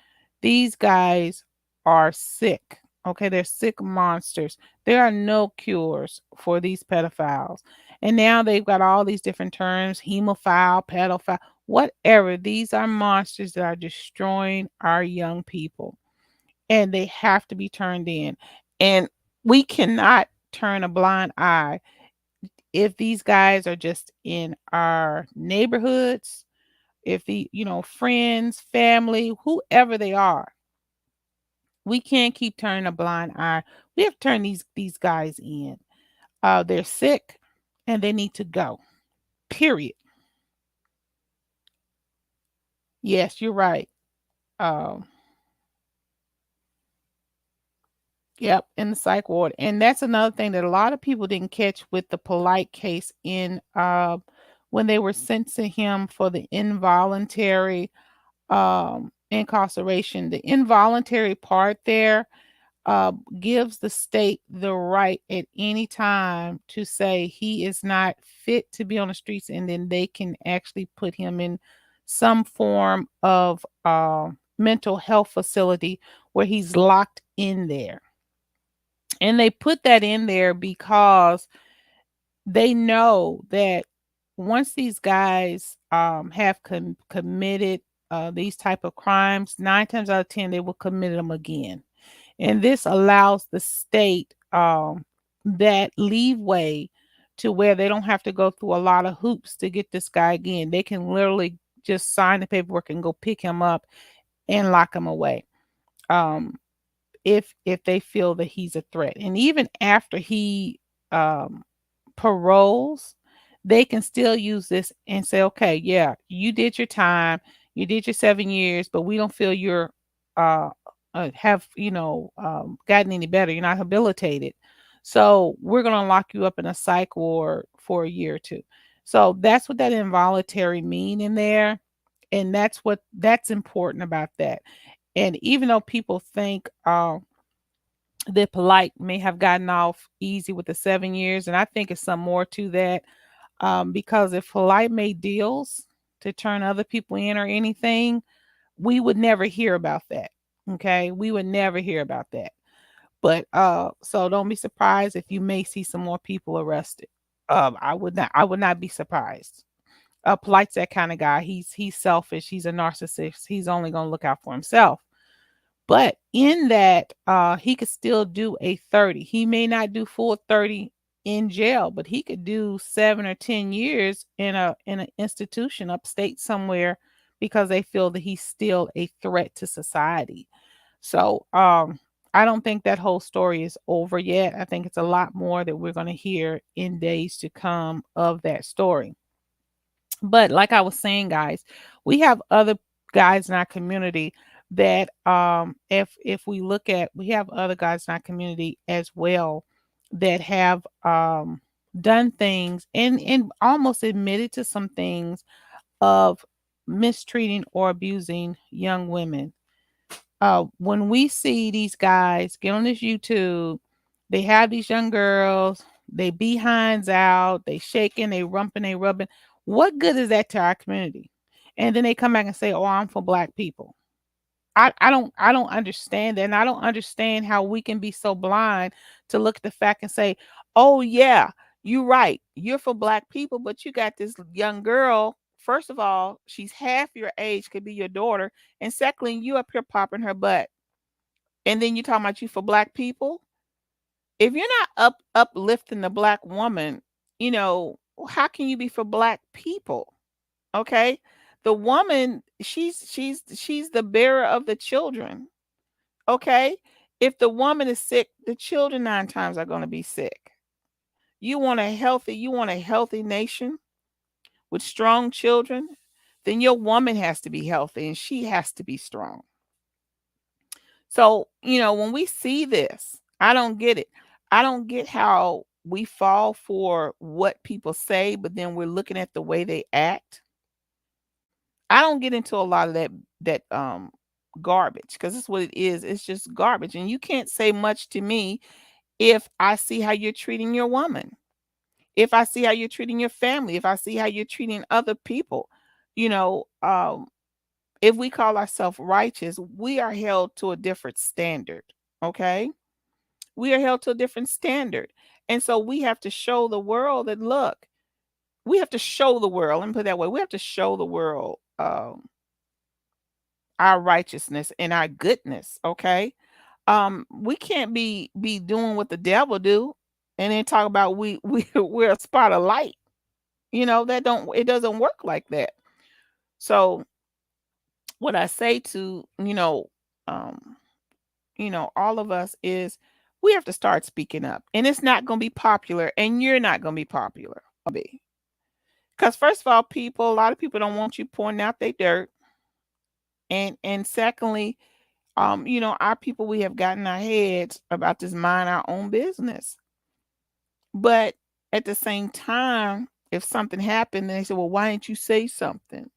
These guys are sick. Okay, they're sick monsters. There are no cures for these pedophiles. And now they've got all these different terms: hemophile, pedophile, whatever. These are monsters that are destroying our young people, and they have to be turned in. And we cannot turn a blind eye. if these guys are just in our neighborhoods, if the, friends, family, whoever they are, we can't keep turning a blind eye. We have to turn these guys in. They're sick and they need to go. Period. Yes, you're right. Um, yep, in the psych ward. And that's another thing that a lot of people didn't catch with the polite case in when they were sentencing him for the involuntary incarceration. The involuntary part there gives the state the right at any time to say he is not fit to be on the streets, and then they can actually put him in some form of mental health facility where he's locked in there. And they put that in there because they know that once these guys have committed these type of crimes, 9 times out of 10 they will commit them again. And this allows the state that leeway to where they don't have to go through a lot of hoops to get this guy again. They can literally just sign the paperwork and go pick him up and lock him away. Um, if they feel that he's a threat. And even after he um paroles, they can still use this and say, okay, yeah, you did your time, you did your 7 years, but we don't feel you're uh, have gotten any better. You're not habilitated, so we're going to lock you up in a psych ward for a year or two. So that's what that involuntary mean in there, and that's important about that. And even though people think that polite may have gotten off easy with the 7 years, and I think it's some more to that, because if polite made deals to turn other people in or anything, we would never hear about that. Okay, we would never hear about that. But so don't be surprised if you may see some more people arrested. I would not be surprised. Polite's that kind of guy. He's selfish. He's a narcissist. He's only gonna look out for himself. But in that, he could still do a 30. He may not do full 30 in jail, but he could do 7 or 10 years in an institution upstate somewhere because they feel that he's still a threat to society. So I don't think that whole story is over yet. I think it's a lot more that we're going to hear in days to come of that story. But like I was saying, guys, we have other guys in our community that if we look at, we have other guys in our community as well that have done things and almost admitted to some things of mistreating or abusing young women. When we see these guys get on this YouTube, they have these young girls, they behinds out, they shaking, they rumping, they rubbing. What good is that to our community? And then they come back and say, "Oh, I'm for black people." I don't understand that. And I don't understand how we can be so blind to look at the fact and say, "Oh yeah, you're right. You're for black people, but you got this young girl. First of all, she's half your age, could be your daughter, and secondly, you up here popping her butt. And then you talking about you for black people? If you're not uplifting the black woman, how can you be for black people? Okay? The woman, she's the bearer of the children. Okay? If the woman is sick, the children 9 times are going to be sick. You want a healthy nation with strong children, then your woman has to be healthy and she has to be strong. So, when we see this, I don't get it. I don't get how we fall for what people say, but then we're looking at the way they act. I don't get into a lot of that garbage because it's what it is. It's just garbage. And you can't say much to me if I see how you're treating your woman, if I see how you're treating your family, if I see how you're treating other people. You know, if we call ourselves righteous, we are held to a different standard. Okay. We are held to a different standard. And so we have to show the world that, look, we have to show the world, let me put it that way. We have to show the world our righteousness and our goodness. Okay. We can't be doing what the devil do. and then talk about we're a spot of light. It doesn't work like that. So what I say to, um, all of us is we have to start speaking up. And it's not going to be popular, and you're not going to be popular. Be. Because first of all, a lot of people don't want you pointing out their dirt. And secondly, our people, we have gotten our heads about this mind our own business. But at the same time, if something happened, then they say, well, why didn't you say something?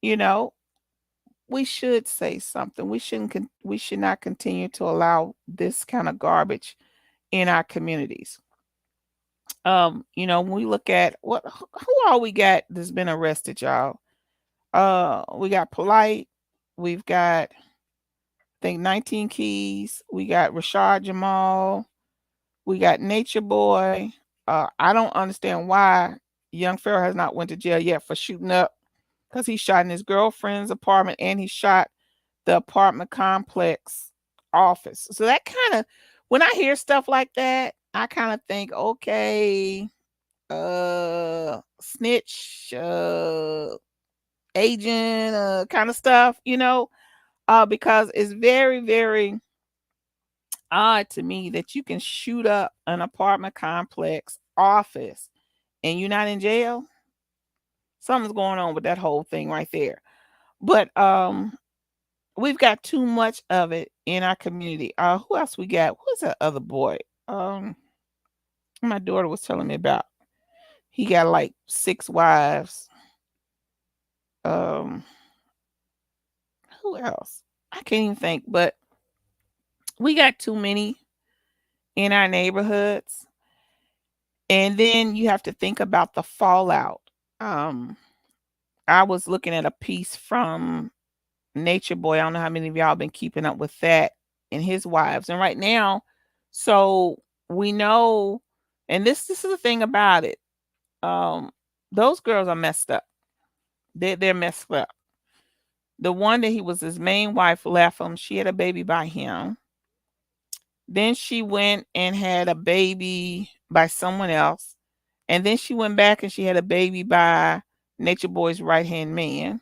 You know, we should say something. We should not continue to allow this kind of garbage in our communities. When we look at who all we got that's been arrested, y'all. We got Polite, we've got I think 19 Keys, we got Rashad Jamal, we got Nature Boy. I don't understand why young Pharaoh has not went to jail yet for shooting up, because he shot in his girlfriend's apartment and he shot the apartment complex office. So that kind of, when I hear stuff like that, I kind of think, okay, snitch, agent, kind of stuff, because it's very, very odd to me that you can shoot up an apartment complex office and you're not in jail. Something's going on with that whole thing right there. But we've got too much of it in our community. Who else we got? Who's that other boy? My daughter was telling me about. He got like 6 wives. Um, who else? I can't even think, but we got too many in our neighborhoods. And then you have to think about the fallout. Um, I was looking at a piece from Nature Boy. I don't know how many of y'all been keeping up with that, and his wives. And right now, so we know, and this is the thing about it. Um, those girls are messed up. They're messed up. The one that he was his main wife left him. She had a baby by him. Then she went and had a baby by someone else. And then she went back and she had a baby by Nature Boy's right hand man.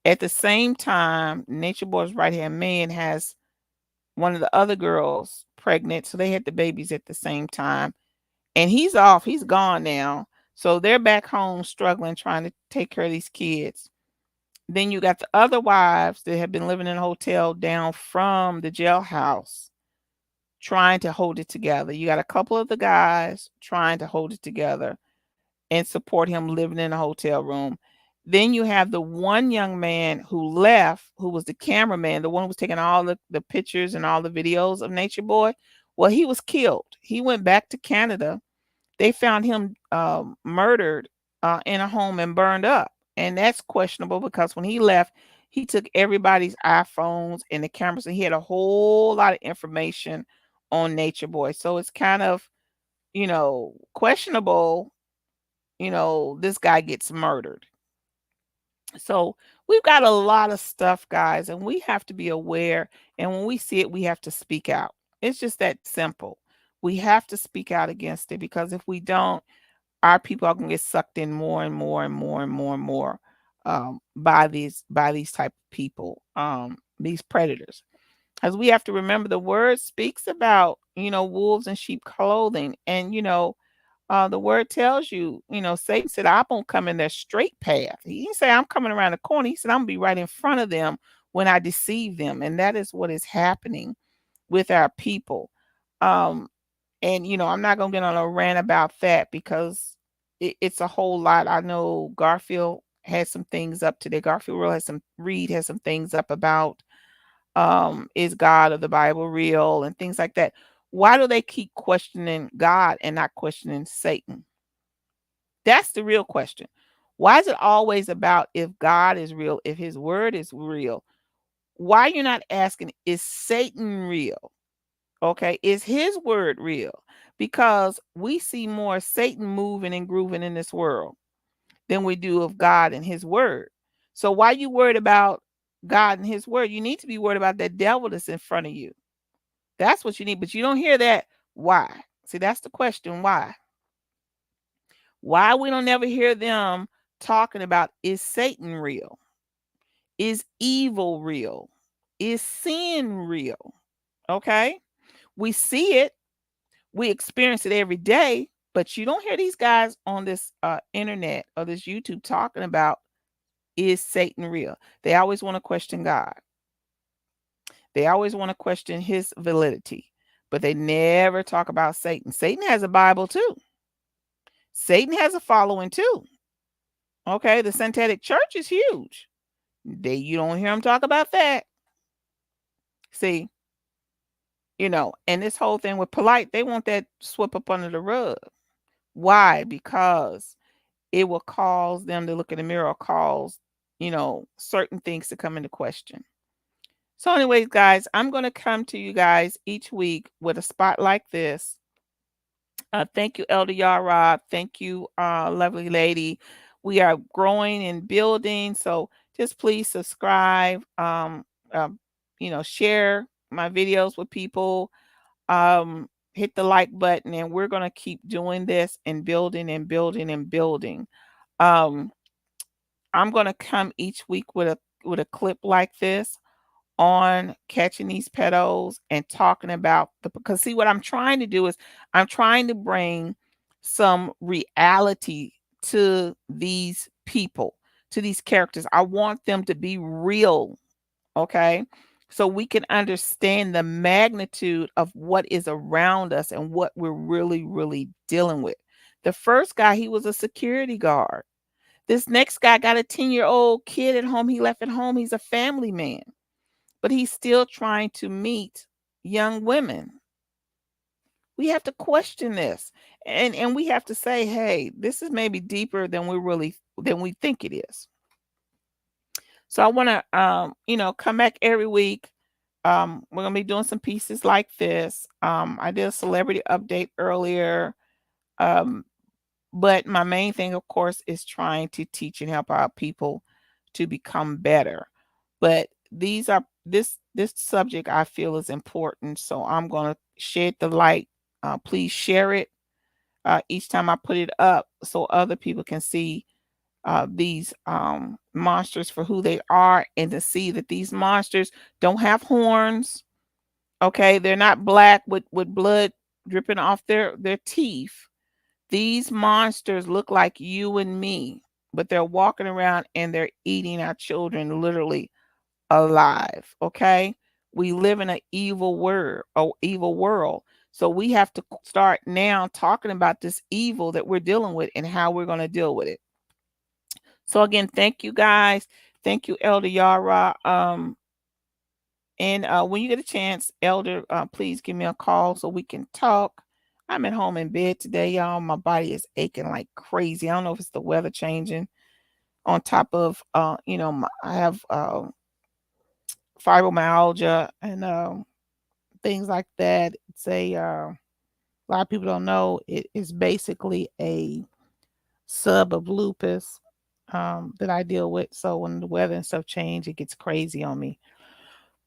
At the same time, Nature Boy's right hand man has one of the other girls pregnant. So they had the babies at the same time. And he's off. He's gone now. So they're back home struggling, trying to take care of these kids. Then you got the other wives that have been living in a hotel down from the jailhouse, trying to hold it together. You got a couple of the guys trying to hold it together and support him living in a hotel room. Then you have the one young man who left, who was the cameraman, the one who was taking all the pictures and all the videos of Nature Boy. Well, he was killed. He went back to Canada. They found him murdered in a home and burned up. And that's questionable because when he left, he took everybody's iPhones and the cameras, and he had a whole lot of information on Nature Boy. So it's kind of, questionable, this guy gets murdered. So we've got a lot of stuff, guys, and we have to be aware. And when we see it, we have to speak out. It's just that simple. We have to speak out against it, because if we don't, our people are going to get sucked in more and more and more and more and more by these type of people, these predators. As we have to remember, the word speaks about, wolves in sheep clothing. And, the word tells you, Satan said, I won't come in their straight path. He didn't say I'm coming around the corner. He said, I'm going to be right in front of them when I deceive them. And that is what is happening with our people. And, I'm not going to get on a rant about that, because it's a whole lot. I know Garfield has some things up today. Reed has some things up about, is God of the Bible real and things like that. Why do they keep questioning God and not questioning Satan? That's the real question. Why is it always about if God is real, if his word is real? Why you're not asking, is Satan real? Okay, is his word real? Because we see more Satan moving and grooving in this world than we do of God and his word. So why you worried about God and his word? You need to be worried about that devil that's in front of you. That's what you need, but you don't hear that. Why? See, that's the question. Why? Why we don't never hear them talking about, is Satan real? Is evil real? Is sin real? Okay? We see it, we experience it every day, but you don't hear these guys on this internet or this YouTube talking about, is Satan real? They always want to question God. They always want to question his validity, but they never talk about Satan. Satan has a Bible too. Satan has a following too. Okay, the Satanic Church is huge. You don't hear them talk about that. See, and this whole thing with polite, they want that swept up under the rug. Why? Because it will cause them to look in the mirror, or cause, certain things to come into question. So, anyways, guys, I'm going to come to you guys each week with a spot like this. Thank you, Elder Yara. Thank you, lovely lady. We are growing and building. So just please subscribe, share my videos with people, hit the like button, and we're going to keep doing this and building and building and building. Um, I'm going to come each week with a clip like this on catching these pedos and talking about because see, what I'm trying to do is I'm trying to bring some reality to these people, to these characters. I want them to be real, okay? So we can understand the magnitude of what is around us and what we're really, really dealing with. The first guy, he was a security guard. This next guy got a 10-year-old kid at home. He left at home. He's a family man, but he's still trying to meet young women. We have to question this, and we have to say, hey, this is maybe deeper than we think it is. So I want to come back every week. We're gonna be doing some pieces like this. I did a celebrity update earlier. Um, but my main thing, of course, is trying to teach and help our people to become better. But this subject I feel is important, so I'm going to shed the light. Please share it each time I put it up, so other people can see these monsters for who they are, and to see that these monsters don't have horns. Okay, they're not black with blood dripping off their teeth. These monsters look like you and me, but they're walking around and they're eating our children literally alive. Okay. We live in an evil world. So we have to start now talking about this evil that we're dealing with and how we're going to deal with it. So again, thank you guys. Thank you, Elder Yara. And when you get a chance, Elder, please give me a call so we can talk. I'm at home in bed today, y'all. My body is aching like crazy. I don't know if it's the weather changing. On top of, I have fibromyalgia and things like that. A lot of people don't know it is basically a sub of lupus that I deal with. So when the weather and stuff change, it gets crazy on me.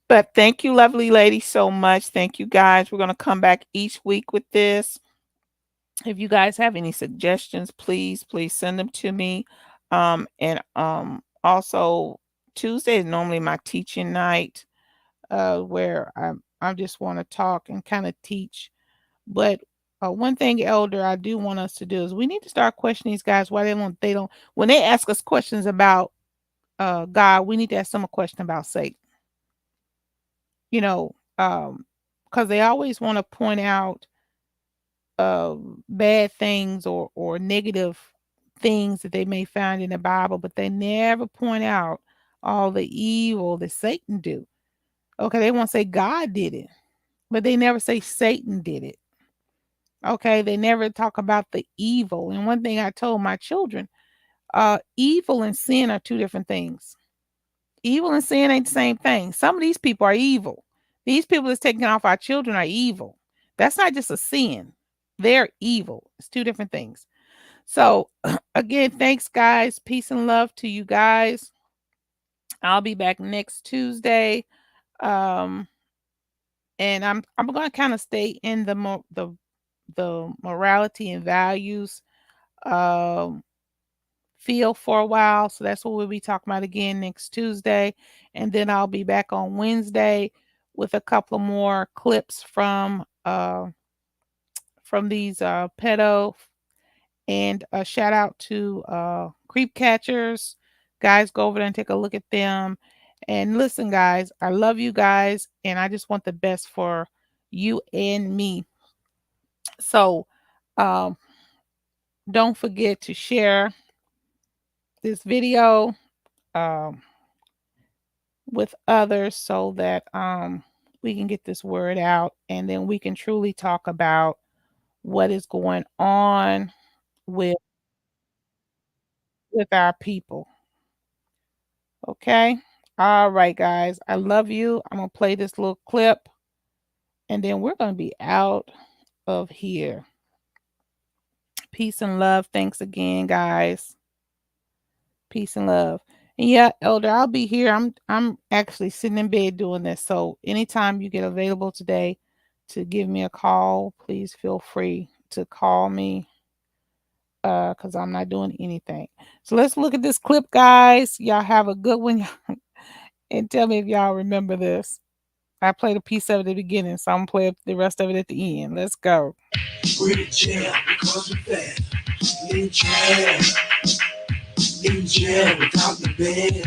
But thank you, lovely lady, so much. Thank you, guys. We're going to come back each week with this. If you guys have any suggestions, please send them to me. And also Tuesday is normally my teaching night, where I just want to talk and kind of teach. But one thing, Elder, I do want us to do is we need to start questioning these guys why they don't when they ask us questions about God, we need to ask them a question about Satan. You know, because they always want to point out bad things or negative things that they may find in the Bible, but they never point out all the evil that Satan do. Okay, they won't say God did it, but they never say Satan did it. Okay, they never talk about the evil. And one thing I told my children, evil and sin are two different things. Evil and sin ain't the same thing. Some of these people are evil. These people that's taking off our children are evil. That's not just a sin. They're evil. It's two different things. So again, thanks guys. Peace and love to you guys. I'll be back next Tuesday. Um and I'm going to kind of stay in the the morality and values um, field for a while. So that's what we'll be talking about again next Tuesday. And then I'll be back on Wednesday with a couple of more clips from these pedo. And a shout out to creep catchers. Guys, go over there and take a look at them. And listen, guys, I love you guys, and I just want the best for you and me. So don't forget to share this video um, with others so that we can get this word out, and then we can truly talk about what is going on with our people. Okay. All right, guys. I love you. I'm going to play this little clip and then we're going to be out of here. Peace and love. Thanks again, guys. Peace and love. And yeah, Elder, I'll be here. I'm actually sitting in bed doing this. So anytime you get available today to give me a call, please feel free to call me because I'm not doing anything. So let's look at this clip, guys. Y'all have a good one. And tell me if y'all remember this. I played a piece of it at the beginning, so I'm gonna play the rest of it at the end. Let's go. We're in jail because we're bad. In jail. In jail without the bail.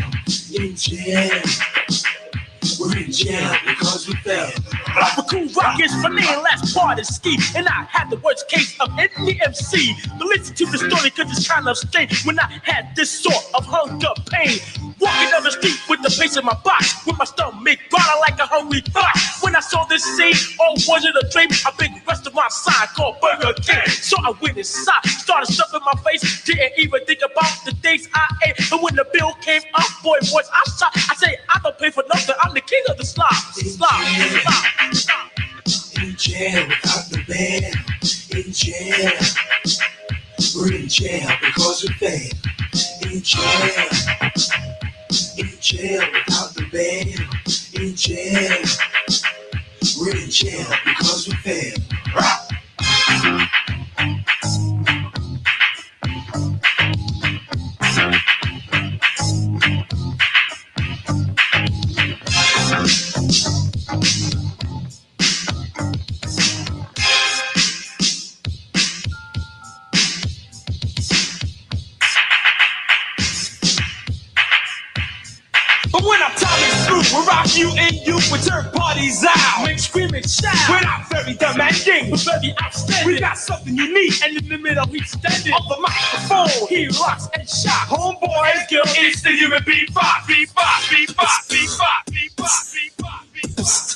In jail. We're in jail because we fell. The cool rockers from their last part of ski, and I had the worst case of NDMC. But listen to the story, cause it's kind of strange. When I had this sort of hunger pain, walking down the street with the pace in my box, with my stomach growling like a hungry fox. When I saw this scene, oh, was it a dream? A big restaurant sign called Burger King. So I went inside, started stuffing my face, didn't even think about the days I ate. And when the bill came up, boy, was I shocked. I say, I don't pay for nothing, I'm the king of the slop. In jail without the bail. In jail. We're in jail because we failed. In jail. In jail without the bail. In jail. We're in jail because we failed. But when our time is through, we'll rock you and you with third parties out. Make scream and shout. We're not very demanding, but very outstanding. We got something unique, and in the middle we standing. On the microphone, he rocks and shot. Homeboy, and girl, it's the human beatbox. Beatbox, beatbox, beatbox, beatbox, beatbox, beatbox.